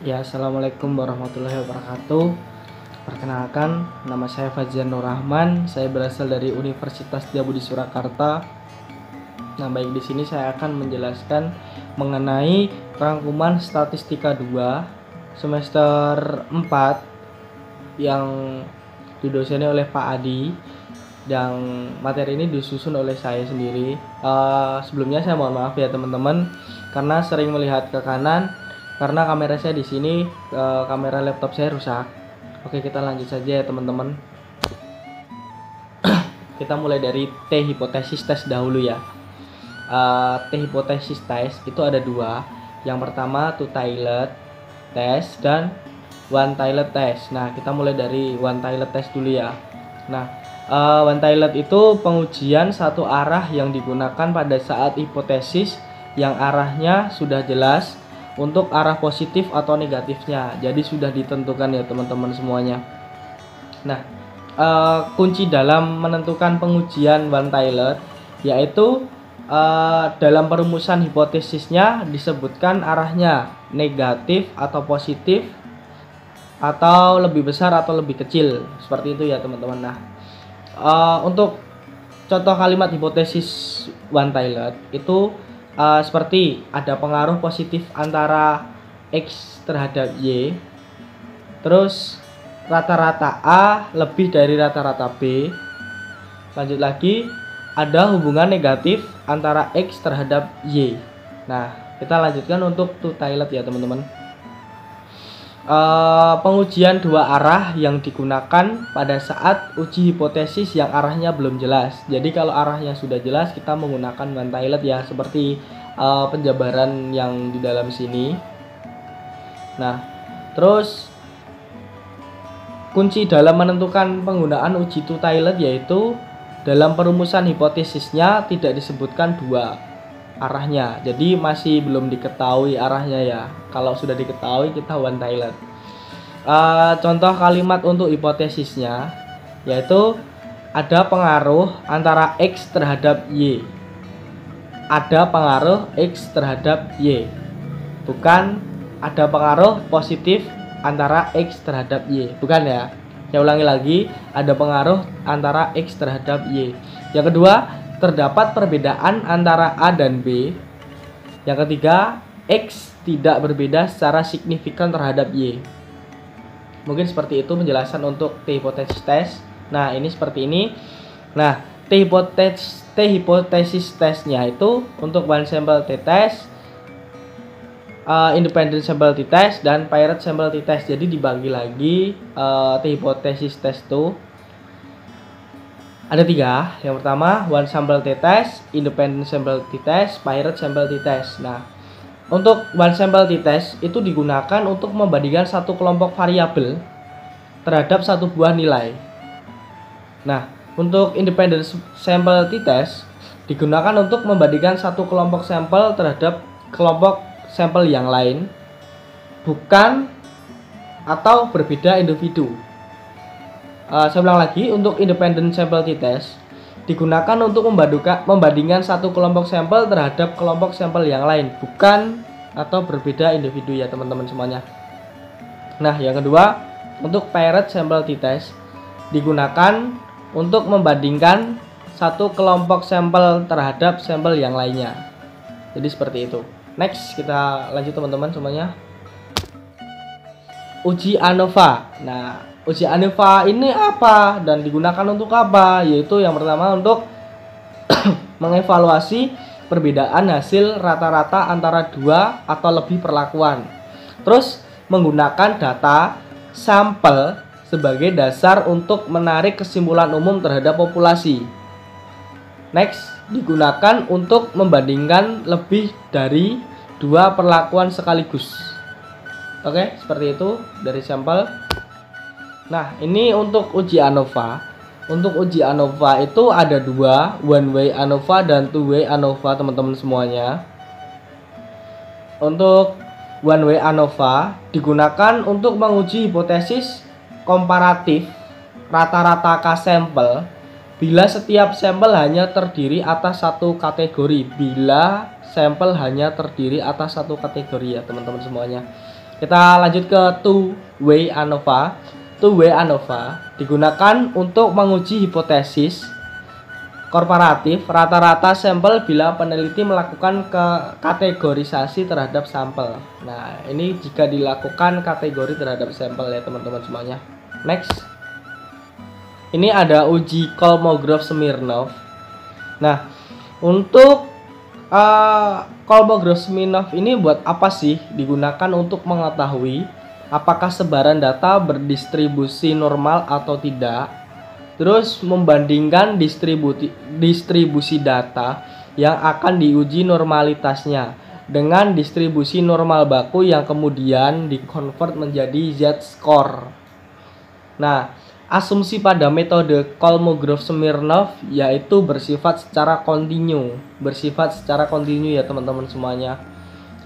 Ya, assalamualaikum warahmatullahi wabarakatuh. Perkenalkan, nama saya Fazian Nur Rahman. Saya berasal dari Universitas Diabudi Surakarta. Nah, baik di sini saya akan menjelaskan mengenai rangkuman Statistika 2 semester 4 yang didoseni oleh Pak Adi. Dan materi ini disusun oleh saya sendiri. Sebelumnya saya mohon maaf ya teman-teman, karena sering melihat ke kanan karena kamera saya di sini, kamera laptop saya rusak. Oke, kita lanjut saja ya teman-teman. Kita mulai dari T hipotesis tes dahulu ya. T hipotesis tes itu ada dua. Yang pertama two-tiled test dan one-tiled test. Nah, kita mulai dari one-tiled test dulu ya. Nah, one-tiled itu pengujian satu arah yang digunakan pada saat hipotesis yang arahnya sudah jelas untuk arah positif atau negatifnya. Jadi sudah ditentukan ya teman-teman semuanya. Nah, kunci dalam menentukan pengujian one-tiled yaitu dalam perumusan hipotesisnya disebutkan arahnya negatif atau positif atau lebih besar atau lebih kecil, seperti itu ya teman-teman. Nah, untuk contoh kalimat hipotesis one-tiled itu seperti ada pengaruh positif antara X terhadap Y, terus rata-rata A lebih dari rata-rata B. Lanjut lagi, ada hubungan negatif antara X terhadap Y. Nah, kita lanjutkan untuk two-tiled ya teman-teman. Pengujian dua arah yang digunakan pada saat uji hipotesis yang arahnya belum jelas. Jadi kalau arahnya sudah jelas kita menggunakan one-tiled ya, seperti penjabaran yang di dalam sini. Nah, terus kunci dalam menentukan penggunaan uji two-tiled yaitu dalam perumusan hipotesisnya tidak disebutkan dua arahnya, jadi masih belum diketahui arahnya ya. Kalau sudah diketahui kita one-tiled. Contoh kalimat untuk hipotesisnya yaitu ada pengaruh antara X terhadap Y. Ada pengaruh X terhadap Y, bukan ada pengaruh positif antara X terhadap Y, bukan ya. Saya ulangi lagi, ada pengaruh antara X terhadap Y. Yang kedua, terdapat perbedaan antara A dan B. Yang ketiga, X tidak berbeda secara signifikan terhadap Y. Mungkin seperti itu penjelasan untuk T hipotesis test. Nah, ini seperti ini. Nah, T hipotesis testnya itu untuk one sample t-test, independent sample t-test, dan paired sample t-test. Jadi dibagi lagi T hipotesis test itu ada tiga. Yang pertama one sample t-test, independent sample t-test, paired sample t-test. Nah, untuk one sample t-test itu digunakan untuk membandingkan satu kelompok variabel terhadap satu buah nilai. Nah, untuk independent sample t-test digunakan untuk membandingkan satu kelompok sampel terhadap kelompok sampel yang lain, bukan atau berbeda individu. Saya ulang lagi, untuk independent sample t-test digunakan untuk membandingkan satu kelompok sampel terhadap kelompok sampel yang lain, bukan atau berbeda individu ya teman-teman semuanya. Nah, yang kedua, untuk paired sample t-test digunakan untuk membandingkan satu kelompok sampel terhadap sampel yang lainnya. Jadi seperti itu. Next, kita lanjut teman-teman semuanya. Uji ANOVA. Nah, uji ANOVA ini apa dan digunakan untuk apa? Yaitu yang pertama untuk mengevaluasi perbedaan hasil rata-rata antara dua atau lebih perlakuan. Terus menggunakan data sampel sebagai dasar untuk menarik kesimpulan umum terhadap populasi. Next, digunakan untuk membandingkan lebih dari dua perlakuan sekaligus. Oke, seperti itu dari sampel. Nah, ini untuk uji ANOVA. Untuk uji ANOVA itu ada dua, one way ANOVA dan two way ANOVA teman-teman semuanya. Untuk one way ANOVA digunakan untuk menguji hipotesis komparatif rata-rata K-sampel bila setiap sampel hanya terdiri atas satu kategori. Bila sampel hanya terdiri atas satu kategori ya teman-teman semuanya. Kita lanjut ke two-way ANOVA. Two-way ANOVA digunakan untuk menguji hipotesis komparatif rata-rata sampel bila peneliti melakukan kategorisasi terhadap sampel. Nah, ini jika dilakukan kategori terhadap sampel ya teman-teman semuanya. Next. Ini ada uji Kolmogorov-Smirnov. Nah, untuk Kolmogorov-Smirnov ini buat apa sih? Digunakan untuk mengetahui apakah sebaran data berdistribusi normal atau tidak. Terus membandingkan distribusi data yang akan diuji normalitasnya dengan distribusi normal baku yang kemudian dikonvert menjadi Z-score. Nah, asumsi pada metode Kolmogorov-Smirnov yaitu bersifat secara kontinu ya teman-teman semuanya.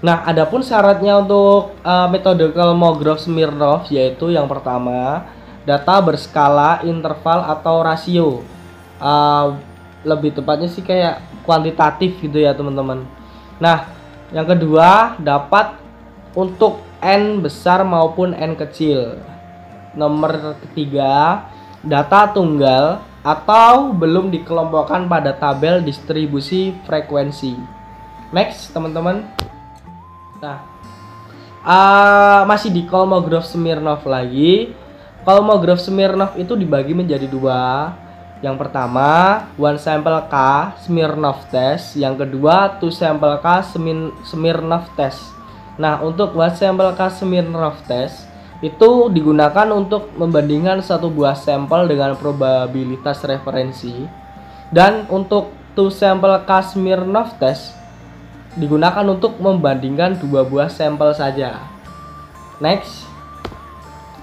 Nah, adapun syaratnya untuk metode Kolmogorov-Smirnov yaitu yang pertama, data berskala, interval atau rasio. Lebih tepatnya sih kayak kuantitatif gitu ya teman-teman. Nah, yang kedua, dapat untuk N besar maupun N kecil. Nomor ketiga, data tunggal atau belum dikelompokkan pada tabel distribusi frekuensi. Next teman-teman. Nah, masih di Kolmogorov-Smirnov lagi. Kolmogorov-Smirnov itu dibagi menjadi dua. Yang pertama, one sample K Smirnov test. Yang kedua, two sample K Smirnov test. Nah, untuk one sample K Smirnov test itu digunakan untuk membandingkan satu buah sampel dengan probabilitas referensi. Dan untuk two sample K Smirnov test digunakan untuk membandingkan dua buah sampel saja. Next.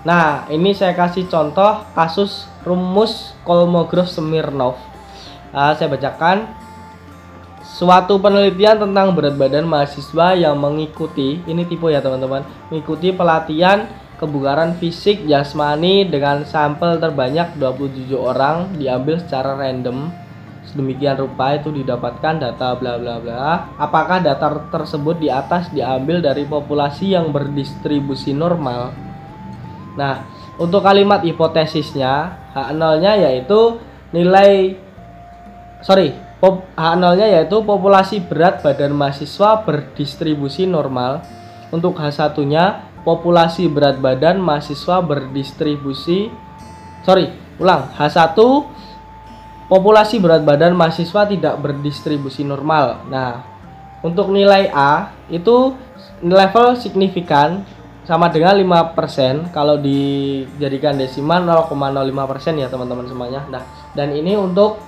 Nah, ini saya kasih contoh kasus rumus Kolmogorov-Smirnov. Saya bacakan. Suatu penelitian tentang berat badan mahasiswa yang mengikuti, ini tipe ya teman-teman, mengikuti pelatihan kebugaran fisik jasmani dengan sampel terbanyak 27 orang diambil secara random. Sedemikian rupa itu didapatkan data bla bla bla. Apakah data tersebut di atas diambil dari populasi yang berdistribusi normal? Nah, untuk kalimat hipotesisnya H0-nya yaitu H0-nya yaitu populasi berat badan mahasiswa berdistribusi normal. Untuk H1-nya populasi berat badan mahasiswa berdistribusi H1 populasi berat badan mahasiswa tidak berdistribusi normal. Nah, untuk nilai A itu level signifikan sama dengan 5%. Kalau dijadikan desimal 0,05% ya teman-teman semuanya. Nah, dan ini untuk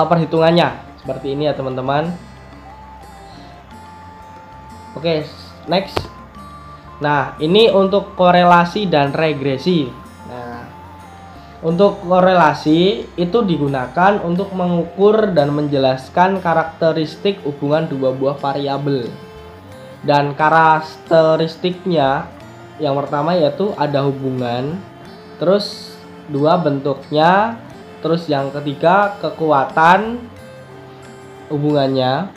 perhitungannya seperti ini ya teman-teman. Oke, next. Nah, ini untuk korelasi dan regresi. Nah, untuk korelasi itu digunakan untuk mengukur dan menjelaskan karakteristik hubungan dua buah variabel. Dan karakteristiknya yang pertama yaitu ada hubungan, terus dua bentuknya, terus yang ketiga kekuatan hubungannya.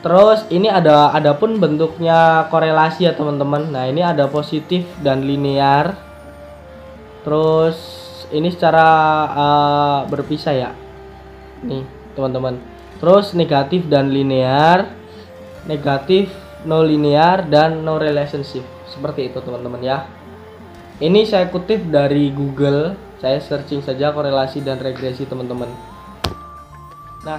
Terus ini ada pun bentuknya korelasi ya teman-teman. Nah, ini ada positif dan linear. Terus ini secara berpisah ya. Nih, teman-teman. Terus negatif dan linear, negatif, no linear dan no relationship. Seperti itu teman-teman ya. Ini saya kutip dari Google. Saya searching saja korelasi dan regresi teman-teman. Nah,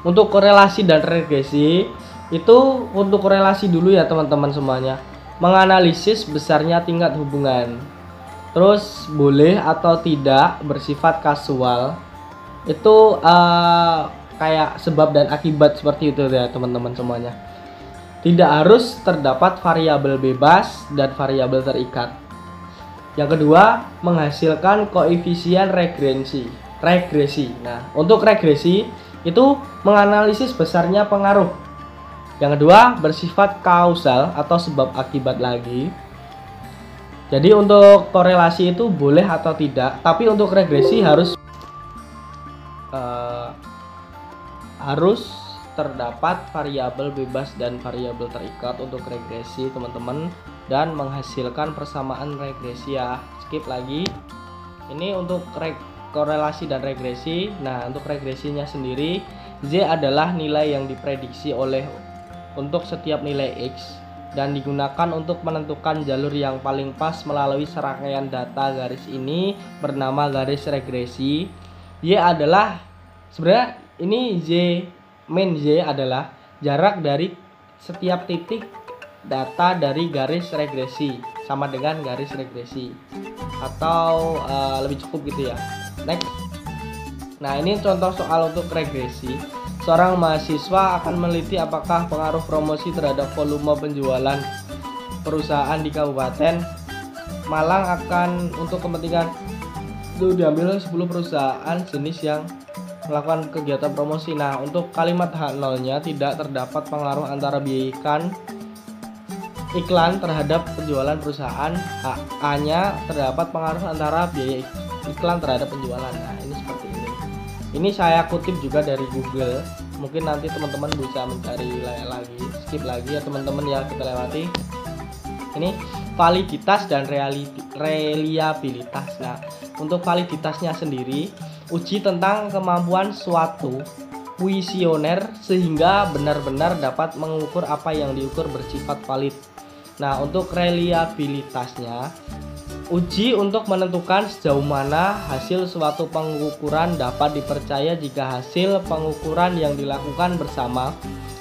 untuk korelasi dan regresi itu untuk korelasi dulu ya teman-teman semuanya. Menganalisis besarnya tingkat hubungan. Terus boleh atau tidak bersifat kasual. Itu kayak sebab dan akibat seperti itu ya teman-teman semuanya. Tidak harus terdapat variabel bebas dan variabel terikat. Yang kedua, menghasilkan koefisien regresi. Nah, untuk regresi itu menganalisis besarnya pengaruh. Yang kedua, bersifat kausal atau sebab akibat lagi. Jadi untuk korelasi itu boleh atau tidak, tapi untuk regresi harus terdapat variabel bebas dan variabel terikat untuk regresi teman-teman. dan menghasilkan persamaan regresi ya. Skip lagi. Ini untuk korelasi dan regresi. Nah, untuk regresinya sendiri, Z adalah nilai yang diprediksi untuk setiap nilai X dan digunakan untuk menentukan jalur yang paling pas melalui serangkaian data. Garis ini bernama garis regresi. Y adalah sebenarnya ini main Z adalah jarak dari setiap titik data dari garis regresi sama dengan garis regresi, atau lebih cukup gitu ya. Next. Nah, ini contoh soal untuk regresi. Seorang mahasiswa akan meneliti apakah pengaruh promosi terhadap volume penjualan perusahaan di Kabupaten Malang akan untuk kepentingan itu diambil 10 perusahaan jenis yang melakukan kegiatan promosi. Nah, untuk kalimat H0-nya tidak terdapat pengaruh antara biaya iklan terhadap penjualan perusahaan. A-nya terdapat pengaruh antara biaya iklan terhadap penjualan. Nah, ini seperti ini. Ini saya kutip juga dari Google. Mungkin nanti teman-teman bisa mencari lagi. Skip lagi ya teman-teman ya, kita lewati. Ini validitas dan reliabilitas. Nah, untuk validitasnya sendiri, uji tentang kemampuan suatu kuesioner sehingga benar-benar dapat mengukur apa yang diukur bersifat valid. Nah, untuk reliabilitasnya, uji untuk menentukan sejauh mana hasil suatu pengukuran dapat dipercaya. Jika hasil pengukuran yang dilakukan bersama,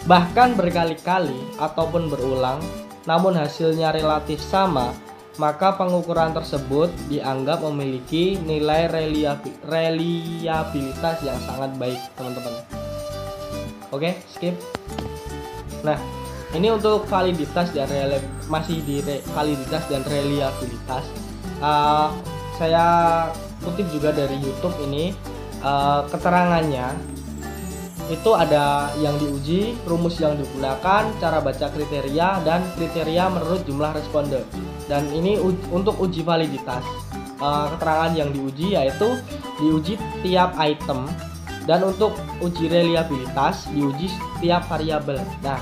bahkan berkali-kali ataupun berulang, namun hasilnya relatif sama, maka pengukuran tersebut dianggap memiliki nilai reliabilitas yang sangat baik, teman-teman. Oke, skip. Nah, ini untuk validitas dan validitas dan reliabilitas. Saya kutip juga dari YouTube ini, keterangannya itu ada yang diuji, rumus yang digunakan, cara baca kriteria, dan kriteria menurut jumlah responden. Dan ini untuk uji validitas, keterangan yang diuji yaitu diuji tiap item, dan untuk uji reliabilitas diuji tiap variabel. Nah,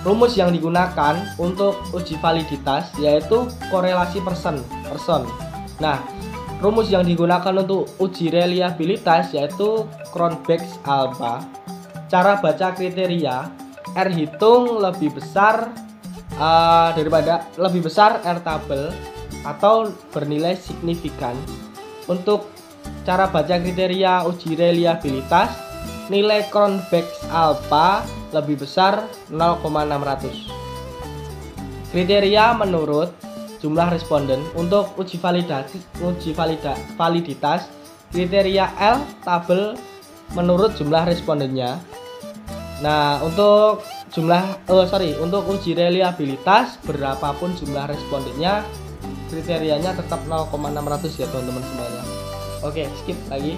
rumus yang digunakan untuk uji validitas yaitu korelasi person. Nah, rumus yang digunakan untuk uji reliabilitas yaitu Cronbach's alpha. Cara baca kriteria, R hitung lebih besar R tabel atau bernilai signifikan. Untuk cara baca kriteria uji reliabilitas, nilai Cronbach's alpha lebih besar 0,600. Kriteria menurut jumlah responden. Untuk uji validitas, kriteria L tabel menurut jumlah respondennya. Nah, untuk untuk uji reliabilitas, berapapun jumlah respondennya, kriterianya tetap 0,600 ya teman-teman semuanya. Oke, skip lagi.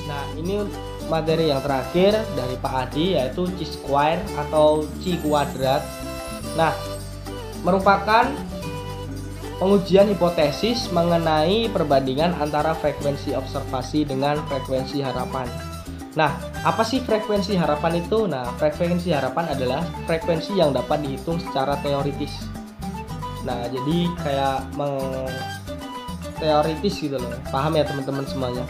Nah, ini materi yang terakhir dari Pak Adi yaitu chi-square atau chi kuadrat. Nah, merupakan pengujian hipotesis mengenai perbandingan antara frekuensi observasi dengan frekuensi harapan. Nah, apa sih frekuensi harapan itu? Nah, frekuensi harapan adalah frekuensi yang dapat dihitung secara teoritis. Nah, jadi kayak teoritis gitu loh. Paham ya teman-teman semuanya?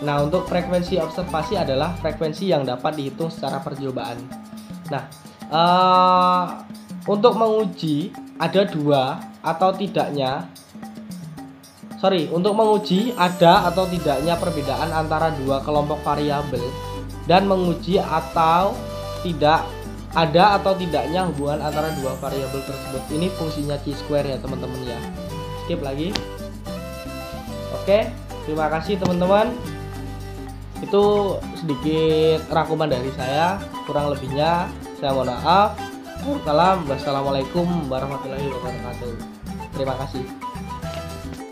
Nah, untuk frekuensi observasi adalah frekuensi yang dapat dihitung secara percobaan. Nah, untuk menguji ada untuk menguji ada atau tidaknya perbedaan antara dua kelompok variabel, dan menguji atau tidak ada atau tidaknya hubungan antara dua variabel tersebut. Ini fungsinya chi-square ya teman-teman ya. Skip lagi. Oke, terima kasih teman-teman. Itu sedikit rangkuman dari saya. Kurang lebihnya saya mohon maaf. Wassalamualaikum warahmatullahi wabarakatuh. Terima kasih.